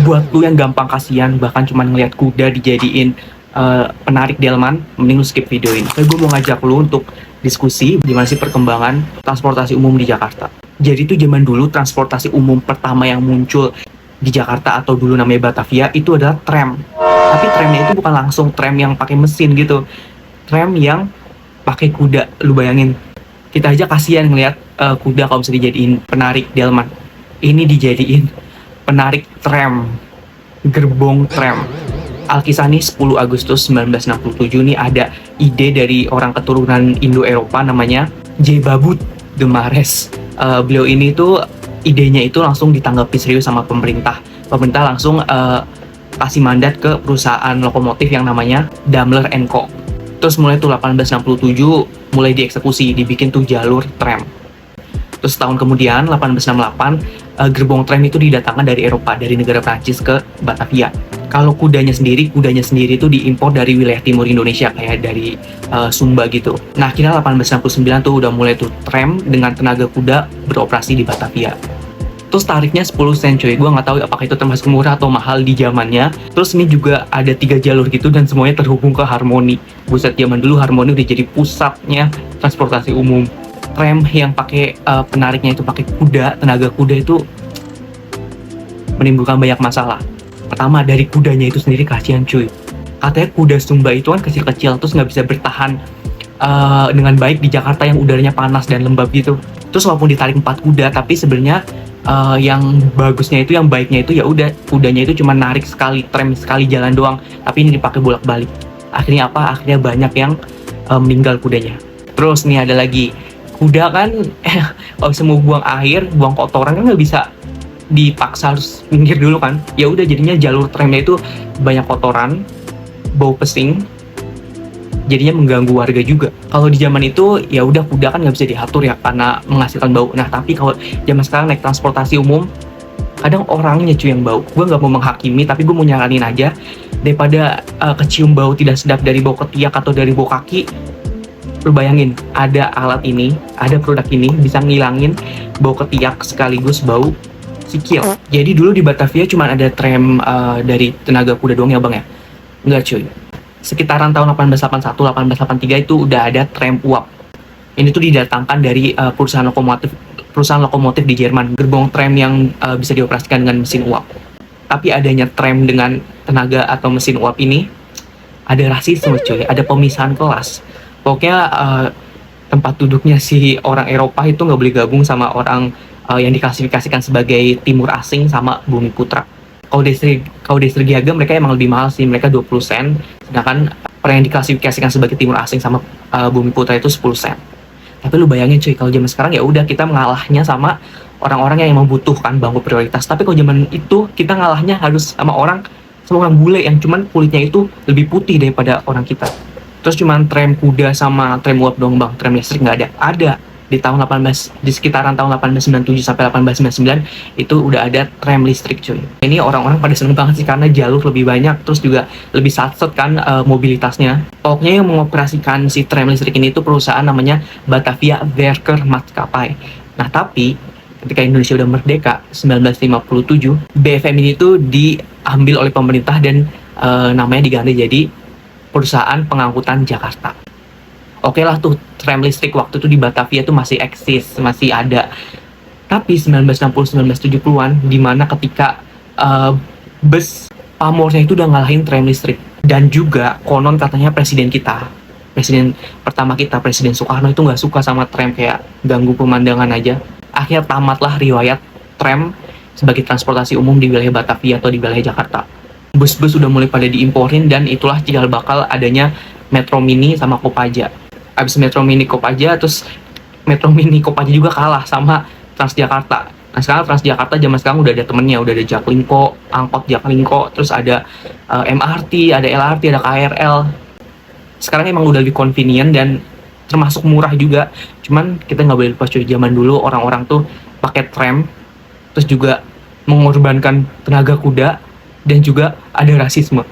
buat lu yang gampang kasihan bahkan cuma ngeliat kuda dijadiin penarik delman, mending lu skip video ini. Gue mau ngajak lu untuk diskusi gimana sih perkembangan transportasi umum di Jakarta. Jadi tuh zaman dulu transportasi umum pertama yang muncul di Jakarta atau dulu namanya Batavia itu adalah tram. Tapi tramnya itu bukan langsung tram yang pakai mesin gitu. Tram yang pakai kuda, lu bayangin. Kita aja kasihan ngeliat kuda kalau bisa dijadiin penarik delman. Ini dijadiin penarik tram, gerbong tram. Alkisah nih 10 Agustus 1967 nih ada ide dari orang keturunan Indo-Eropa namanya J. Babut de Mares. Beliau ini tuh idenya itu langsung ditanggapi serius sama pemerintah. Pemerintah langsung kasih mandat ke perusahaan lokomotif yang namanya Daimler & Co. Terus mulai tuh 1867 mulai dieksekusi, dibikin tuh jalur tram. Terus tahun kemudian 1868 gerbong tram itu didatangkan dari Eropa, dari negara Prancis ke Batavia. Kalau kudanya sendiri itu diimpor dari wilayah timur Indonesia kayak dari Sumba gitu. Nah akhirnya 1869 tuh udah mulai tuh tram dengan tenaga kuda beroperasi di Batavia. Terus tarifnya 10 sen coy, gue nggak tahu apakah itu termasuk murah atau mahal di zamannya. Terus ini juga ada 3 jalur gitu dan semuanya terhubung ke Harmoni. Buset, zaman dulu Harmoni udah jadi pusatnya transportasi umum. Tram yang pakai penariknya itu pakai kuda, tenaga kuda itu menimbulkan banyak masalah. Pertama dari kudanya itu sendiri kasihan cuy. Katanya kuda Sumba itu kan kecil-kecil terus nggak bisa bertahan dengan baik di Jakarta yang udaranya panas dan lembab gitu. Terus walaupun ditarik 4 kuda tapi sebenarnya yang bagusnya itu, yang baiknya itu ya udah kudanya itu cuma narik sekali, tram sekali jalan doang. Tapi ini dipakai bolak-balik. Akhirnya apa? Akhirnya banyak yang meninggal kudanya. Terus nih ada lagi kuda kan kalau bisa mau buang air, buang kotoran kan nggak bisa dipaksa harus minggir dulu kan. Ya udah jadinya jalur tramnya itu banyak kotoran, bau pesing, jadinya mengganggu warga juga. Kalau di zaman itu ya udah kuda kan nggak bisa diatur ya karena menghasilkan bau. Nah tapi kalau zaman sekarang naik transportasi umum kadang orangnya cuy yang bau. Gue nggak mau menghakimi tapi gue mau nyaranin aja, daripada kecium bau tidak sedap dari bau ketiak atau dari bau kaki, lu bayangin ada alat ini, ada produk ini bisa ngilangin bau ketiak sekaligus bau sikil. Jadi dulu di Batavia cuma ada tram dari tenaga kuda doang ya bang ya? Enggak cuy. Sekitaran tahun 1881, 1883 itu udah ada tram uap. Ini tuh didatangkan dari perusahaan lokomotif di Jerman. Gerbong tram yang bisa dioperasikan dengan mesin uap. Tapi adanya tram dengan tenaga atau mesin uap ini ada rasisme cuy, ada pemisahan kelas. Pokoknya tempat duduknya si orang Eropa itu nggak boleh gabung sama orang yang diklasifikasikan sebagai timur asing sama Bumi Putra. Kalau dari segi harga mereka emang lebih mahal sih, mereka 20 sen, sedangkan orang yang diklasifikasikan sebagai timur asing sama Bumi Putra itu 10 sen. Tapi lu bayangin cuy, kalau zaman sekarang ya udah kita mengalahnya sama orang-orang yang membutuhkan bangku prioritas. Tapi kalau zaman itu kita ngalahnya harus sama orang bule yang cuman kulitnya itu lebih putih daripada orang kita. Terus cuman tram kuda sama tram uap dong bang, tram listrik nggak ada. Ada di tahun di sekitaran tahun 1897 sampai 1899 itu udah ada tram listrik cuy. Ini orang-orang pada seneng banget sih karena jalur lebih banyak, terus juga lebih satset kan mobilitasnya. Pokoknya yang mengoperasikan si tram listrik ini itu perusahaan namanya Batavia Werker Maatskappij. Nah tapi ketika Indonesia udah merdeka 1957, BFM ini tuh diambil oleh pemerintah dan namanya diganti jadi Perusahaan Pengangkutan Jakarta. Oke lah tuh tram listrik waktu itu di Batavia tuh masih eksis, masih ada. Tapi 1960-1970-an dimana ketika bus pamornya itu udah ngalahin tram listrik. Dan juga konon katanya presiden pertama kita, Presiden Soekarno itu nggak suka sama tram, kayak ganggu pemandangan aja. Akhirnya tamatlah riwayat tram sebagai transportasi umum di wilayah Batavia atau di wilayah Jakarta. Bus-bus udah mulai pada diimporin dan itulah cikal bakal adanya Metro Mini sama Kopaja. Abis Metro Mini Kopaja, terus Metro Mini Kopaja juga kalah sama Transjakarta. Nah sekarang Transjakarta zaman sekarang udah ada temennya, udah ada Jaklingko, angkot Jaklingko, terus ada MRT, ada LRT, ada KRL. Sekarang emang udah lebih convenient dan termasuk murah juga. Cuman kita nggak boleh lupa cuy, zaman dulu orang-orang tuh pakai tram, terus juga mengorbankan tenaga kuda dan juga ada rasisme.